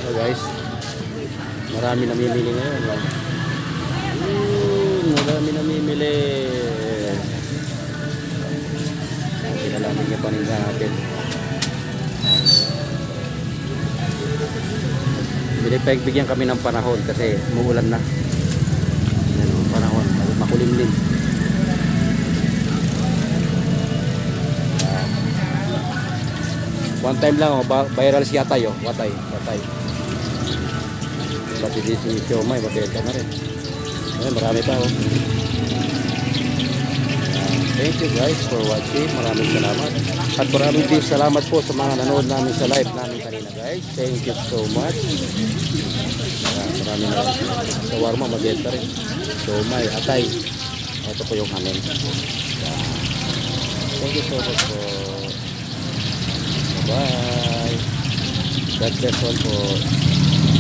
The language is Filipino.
So guys, marami namimili ngayon. Marami namimili. Pinalamin niya paninda natin. Bigyan kami ng panahon kasi umuulan na. Yan o, panahon. Makulimlim. One time lang o, viral si Yatay o. Watay. Pati di si Siomay, mabenta na rin. Ayan, marami pa o. Thank you guys for watching. Maraming salamat. At maraming din salamat po sa mga nanood namin sa live namin kanina guys. Thank you so much. Maraming na shawarma, mabenta rin. Siomay, Atay. Ito po yung amin. Thank you so much po. Bye. God bless all po.